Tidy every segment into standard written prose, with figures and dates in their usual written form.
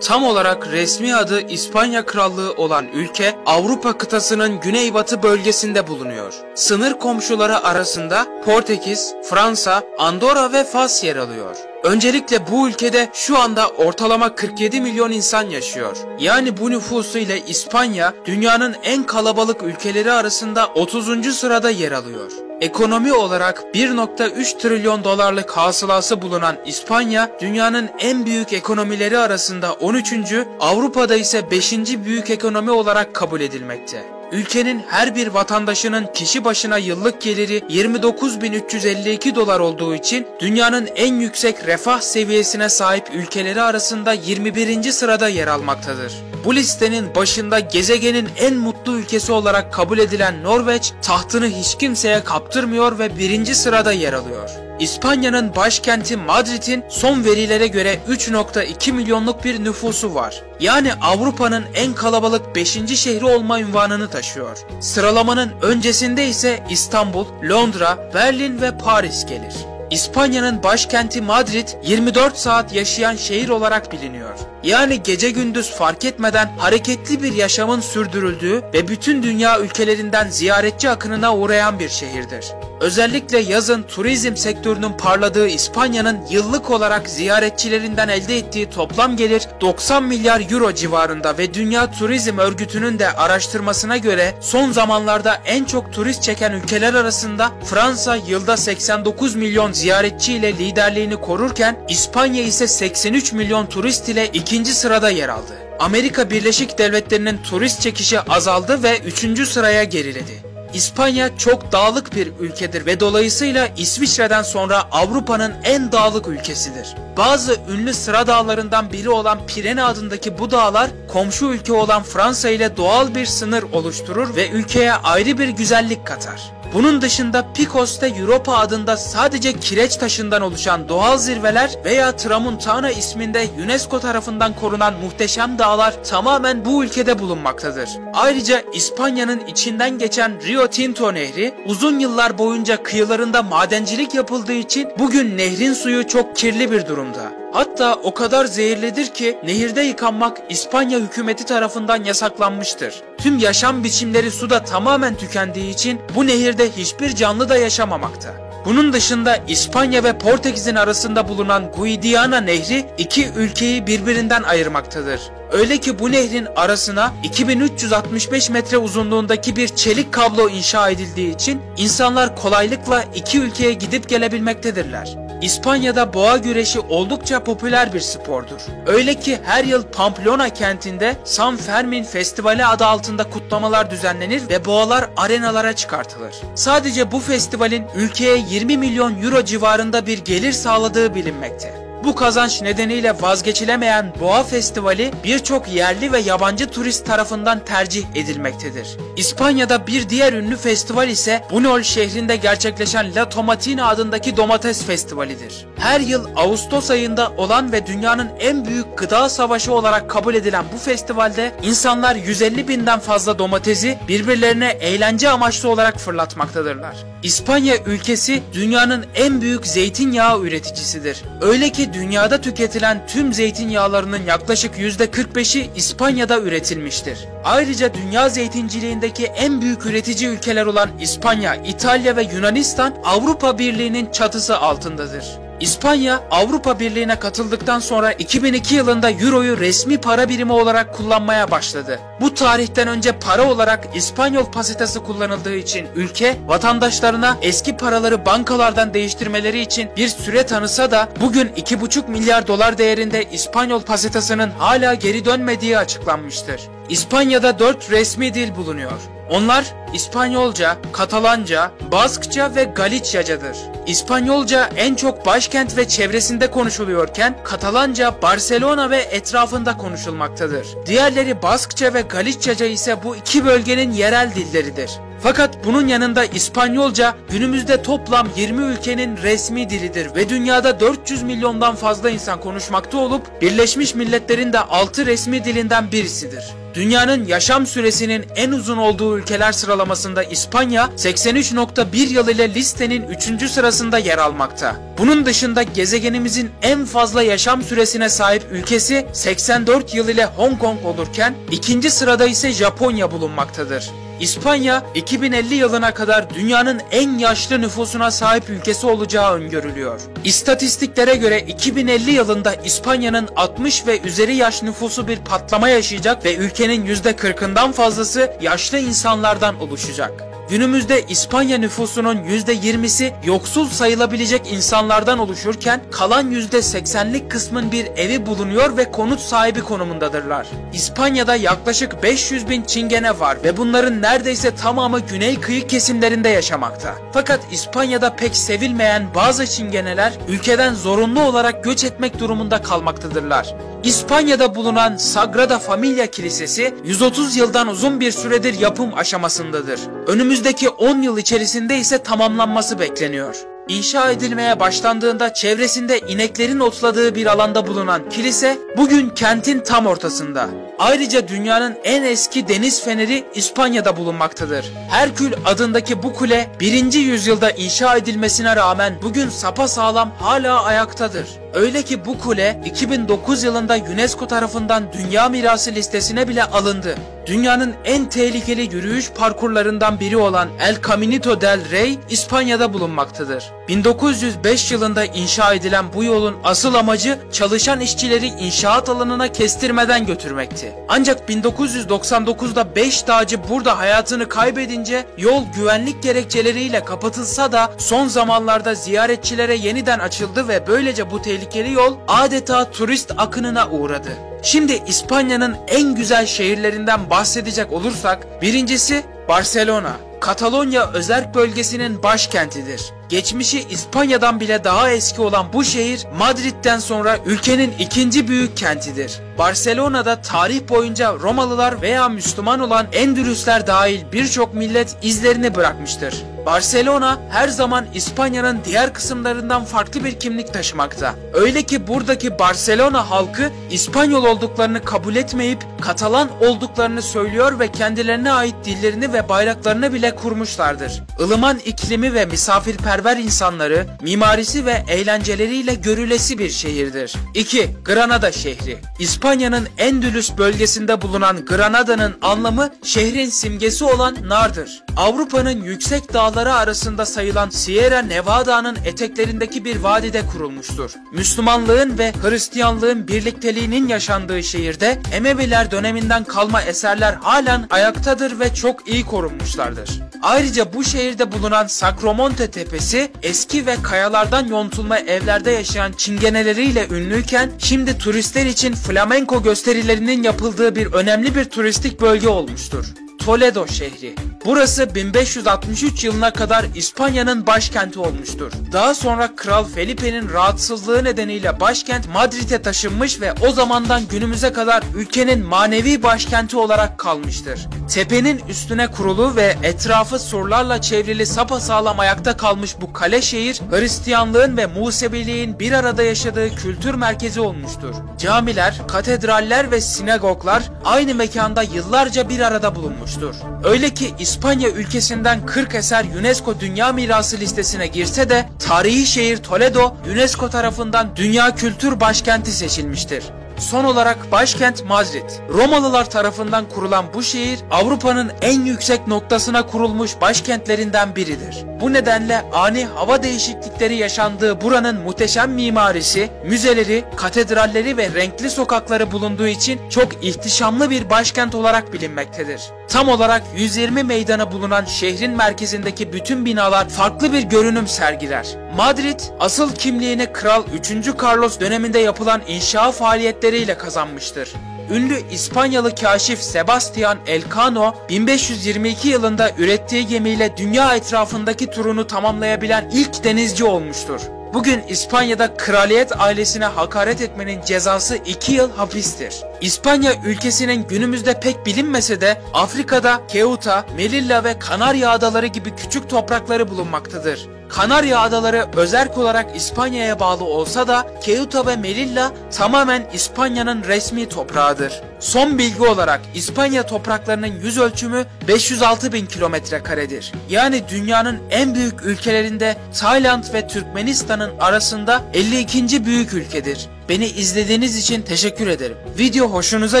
Tam olarak resmi adı İspanya Krallığı olan ülke Avrupa kıtasının güneybatı bölgesinde bulunuyor. Sınır komşuları arasında Portekiz, Fransa, Andorra ve Fas yer alıyor. Öncelikle bu ülkede şu anda ortalama 47 milyon insan yaşıyor. Yani bu nüfusu ile İspanya dünyanın en kalabalık ülkeleri arasında 30. sırada yer alıyor. Ekonomi olarak 1,3 trilyon dolarlık hasılası bulunan İspanya, dünyanın en büyük ekonomileri arasında 13. Avrupa'da ise 5. büyük ekonomi olarak kabul edilmekte. Ülkenin her bir vatandaşının kişi başına yıllık geliri 29.352 dolar olduğu için dünyanın en yüksek refah seviyesine sahip ülkeleri arasında 21. sırada yer almaktadır. Bu listenin başında gezegenin en mutlu ülkesi olarak kabul edilen Norveç, tahtını hiç kimseye kaptırmıyor ve 1. sırada yer alıyor. İspanya'nın başkenti Madrid'in son verilere göre 3,2 milyonluk bir nüfusu var. Yani Avrupa'nın en kalabalık 5. şehri olma unvanını taşıyor. Sıralamanın öncesinde ise İstanbul, Londra, Berlin ve Paris gelir. İspanya'nın başkenti Madrid 24 saat yaşayan şehir olarak biliniyor. Yani gece gündüz fark etmeden hareketli bir yaşamın sürdürüldüğü ve bütün dünya ülkelerinden ziyaretçi akınına uğrayan bir şehirdir. Özellikle yazın turizm sektörünün parladığı İspanya'nın yıllık olarak ziyaretçilerinden elde ettiği toplam gelir 90 milyar euro civarında ve Dünya Turizm Örgütü'nün de araştırmasına göre son zamanlarda en çok turist çeken ülkeler arasında Fransa yılda 89 milyon ziyaretçi ile liderliğini korurken İspanya ise 83 milyon turist ile 2. sırada yer aldı. Amerika Birleşik Devletleri'nin turist çekişi azaldı ve 3. sıraya geriledi. İspanya çok dağlık bir ülkedir ve dolayısıyla İsviçre'den sonra Avrupa'nın en dağlık ülkesidir. Bazı ünlü sıra dağlarından biri olan Pirene adındaki bu dağlar komşu ülke olan Fransa ile doğal bir sınır oluşturur ve ülkeye ayrı bir güzellik katar. Bunun dışında Picos de Europa adında sadece kireç taşından oluşan doğal zirveler veya Tramuntana isminde UNESCO tarafından korunan muhteşem dağlar tamamen bu ülkede bulunmaktadır. Ayrıca İspanya'nın içinden geçen Rio Tinto Nehri uzun yıllar boyunca kıyılarında madencilik yapıldığı için bugün nehrin suyu çok kirli bir durumda. Hatta o kadar zehirlidir ki nehirde yıkanmak İspanya hükümeti tarafından yasaklanmıştır. Tüm yaşam biçimleri suda tamamen tükendiği için bu nehirde hiçbir canlı da yaşamamakta. Bunun dışında İspanya ve Portekiz'in arasında bulunan Guadiana Nehri iki ülkeyi birbirinden ayırmaktadır. Öyle ki bu nehrin arasına 2365 metre uzunluğundaki bir çelik kablo inşa edildiği için insanlar kolaylıkla iki ülkeye gidip gelebilmektedirler. İspanya'da boğa güreşi oldukça popüler bir spordur. Öyle ki her yıl Pamplona kentinde San Fermin Festivali adı altında kutlamalar düzenlenir ve boğalar arenalara çıkartılır. Sadece bu festivalin ülkeye 20 milyon euro civarında bir gelir sağladığı bilinmekte. Bu kazanç nedeniyle vazgeçilemeyen Boğa Festivali birçok yerli ve yabancı turist tarafından tercih edilmektedir. İspanya'da bir diğer ünlü festival ise Bunol şehrinde gerçekleşen La Tomatina adındaki domates festivalidir. Her yıl Ağustos ayında olan ve dünyanın en büyük gıda savaşı olarak kabul edilen bu festivalde insanlar 150 binden fazla domatesi birbirlerine eğlence amaçlı olarak fırlatmaktadırlar. İspanya ülkesi dünyanın en büyük zeytinyağı üreticisidir. Öyle ki dünyada tüketilen tüm zeytinyağlarının yaklaşık %45'i İspanya'da üretilmiştir. Ayrıca dünya zeytinciliğindeki en büyük üretici ülkeler olan İspanya, İtalya ve Yunanistan Avrupa Birliği'nin çatısı altındadır. İspanya, Avrupa Birliği'ne katıldıktan sonra 2002 yılında Euro'yu resmi para birimi olarak kullanmaya başladı. Bu tarihten önce para olarak İspanyol pesetası kullanıldığı için ülke, vatandaşlarına eski paraları bankalardan değiştirmeleri için bir süre tanısa da bugün 2,5 milyar dolar değerinde İspanyol pesetasının hala geri dönmediği açıklanmıştır. İspanya'da 4 resmi dil bulunuyor. Onlar İspanyolca, Katalanca, Baskça ve Galiçyacadır. İspanyolca en çok başkent ve çevresinde konuşuluyorken Katalanca Barcelona ve etrafında konuşulmaktadır. Diğerleri Baskça ve Galiçyaca ise bu iki bölgenin yerel dilleridir. Fakat bunun yanında İspanyolca günümüzde toplam 20 ülkenin resmi dilidir ve dünyada 400 milyondan fazla insan konuşmakta olup Birleşmiş Milletler'in de 6 resmi dilinden birisidir. Dünyanın yaşam süresinin en uzun olduğu ülkeler sıralamasında İspanya 83.1 yıl ile listenin 3. sırasında yer almakta. Bunun dışında gezegenimizin en fazla yaşam süresine sahip ülkesi 84 yıl ile Hong Kong olurken 2. sırada ise Japonya bulunmaktadır. İspanya 2050 yılına kadar dünyanın en yaşlı nüfusuna sahip ülkesi olacağı öngörülüyor. İstatistiklere göre 2050 yılında İspanya'nın 60 ve üzeri yaş nüfusu bir patlama yaşayacak ve ülkenin %40'ından fazlası yaşlı insanlardan oluşacak. Günümüzde İspanya nüfusunun %20'si yoksul sayılabilecek insanlardan oluşurken kalan %80'lik kısmın bir evi bulunuyor ve konut sahibi konumundadırlar. İspanya'da yaklaşık 500 bin Çingene var ve bunların neredeyse tamamı güney kıyı kesimlerinde yaşamakta. Fakat İspanya'da pek sevilmeyen bazı Çingeneler ülkeden zorunlu olarak göç etmek durumunda kalmaktadırlar. İspanya'da bulunan Sagrada Familia Kilisesi 130 yıldan uzun bir süredir yapım aşamasındadır. Önümüzdeki 10 yıl içerisinde ise tamamlanması bekleniyor. İnşa edilmeye başlandığında çevresinde ineklerin otladığı bir alanda bulunan kilise bugün kentin tam ortasında. Ayrıca dünyanın en eski deniz feneri İspanya'da bulunmaktadır. Herkül adındaki bu kule 1. yüzyılda inşa edilmesine rağmen bugün sapasağlam hala ayaktadır. Öyle ki bu kule 2009 yılında UNESCO tarafından Dünya Mirası listesine bile alındı. Dünyanın en tehlikeli yürüyüş parkurlarından biri olan El Caminito del Rey İspanya'da bulunmaktadır. 1905 yılında inşa edilen bu yolun asıl amacı çalışan işçileri inşaat alanına kestirmeden götürmekti. Ancak 1999'da 5 dağcı burada hayatını kaybedince yol güvenlik gerekçeleriyle kapatılsa da son zamanlarda ziyaretçilere yeniden açıldı ve böylece bu tehlikeli yol adeta turist akınına uğradı. Şimdi İspanya'nın en güzel şehirlerinden bahsedecek olursak, birincisi Barcelona. Katalonya özerk bölgesinin başkentidir. Geçmişi İspanya'dan bile daha eski olan bu şehir Madrid'den sonra ülkenin ikinci büyük kentidir. Barcelona'da tarih boyunca Romalılar veya Müslüman olan Endülüsler dahil birçok millet izlerini bırakmıştır. Barcelona her zaman İspanya'nın diğer kısımlarından farklı bir kimlik taşımakta. Öyle ki buradaki Barcelona halkı İspanyol olduklarını kabul etmeyip Katalan olduklarını söylüyor ve kendilerine ait dillerini ve bayraklarını bile kurmuşlardır. Ilıman iklimi ve misafirperver insanları, mimarisi ve eğlenceleriyle görülesi bir şehirdir. 2. Granada şehri. İspanya'nın Endülüs bölgesinde bulunan Granada'nın anlamı şehrin simgesi olan nardır. Avrupa'nın yüksek dağları arasında sayılan Sierra Nevada'nın eteklerindeki bir vadide kurulmuştur. Müslümanlığın ve Hristiyanlığın birlikteliğinin yaşandığı şehirde Emeviler döneminden kalma eserler halen ayaktadır ve çok iyi korunmuşlardır. Ayrıca bu şehirde bulunan Sacromonte Tepesi eski ve kayalardan yontulma evlerde yaşayan çingeneleriyle ünlüyken şimdi turistler için flamenko gösterilerinin yapıldığı bir önemli bir turistik bölge olmuştur. Toledo şehri. Burası 1563 yılına kadar İspanya'nın başkenti olmuştur. Daha sonra Kral Felipe'nin rahatsızlığı nedeniyle başkent Madrid'e taşınmış ve o zamandan günümüze kadar ülkenin manevi başkenti olarak kalmıştır. Tepenin üstüne kurulu ve etrafı surlarla çevrili sapasağlam ayakta kalmış bu kale şehir, Hristiyanlığın ve Musebiliğin bir arada yaşadığı kültür merkezi olmuştur. Camiler, katedraller ve sinagoglar aynı mekanda yıllarca bir arada bulunmuştur. Öyle ki İspanya ülkesinden 40 eser UNESCO Dünya Mirası listesine girse de tarihi şehir Toledo UNESCO tarafından Dünya Kültür Başkenti seçilmiştir. Son olarak başkent Madrid. Romalılar tarafından kurulan bu şehir Avrupa'nın en yüksek noktasına kurulmuş başkentlerinden biridir. Bu nedenle ani hava değişiklikleri yaşandığı buranın muhteşem mimarisi, müzeleri, katedralleri ve renkli sokakları bulunduğu için çok ihtişamlı bir başkent olarak bilinmektedir. Tam olarak 120 meydana bulunan şehrin merkezindeki bütün binalar farklı bir görünüm sergiler. Madrid, asıl kimliğini Kral 3. Carlos döneminde yapılan inşa faaliyetleriyle kazanmıştır. Ünlü İspanyalı kaşif Sebastián Elcano, 1522 yılında ürettiği gemiyle dünya etrafındaki turunu tamamlayabilen ilk denizci olmuştur. Bugün İspanya'da kraliyet ailesine hakaret etmenin cezası 2 yıl hapistir. İspanya ülkesinin günümüzde pek bilinmese de Afrika'da Ceuta, Melilla ve Kanarya Adaları gibi küçük toprakları bulunmaktadır. Kanarya Adaları özerk olarak İspanya'ya bağlı olsa da Ceuta ve Melilla tamamen İspanya'nın resmi toprağıdır. Son bilgi olarak İspanya topraklarının yüz ölçümü 506.000 kilometrekaredir. Yani dünyanın en büyük ülkelerinde Tayland ve Türkmenistan'ın arasında 52. büyük ülkedir. Beni izlediğiniz için teşekkür ederim. Video hoşunuza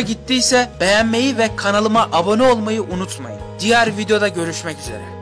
gittiyse beğenmeyi ve kanalıma abone olmayı unutmayın. Diğer videoda görüşmek üzere.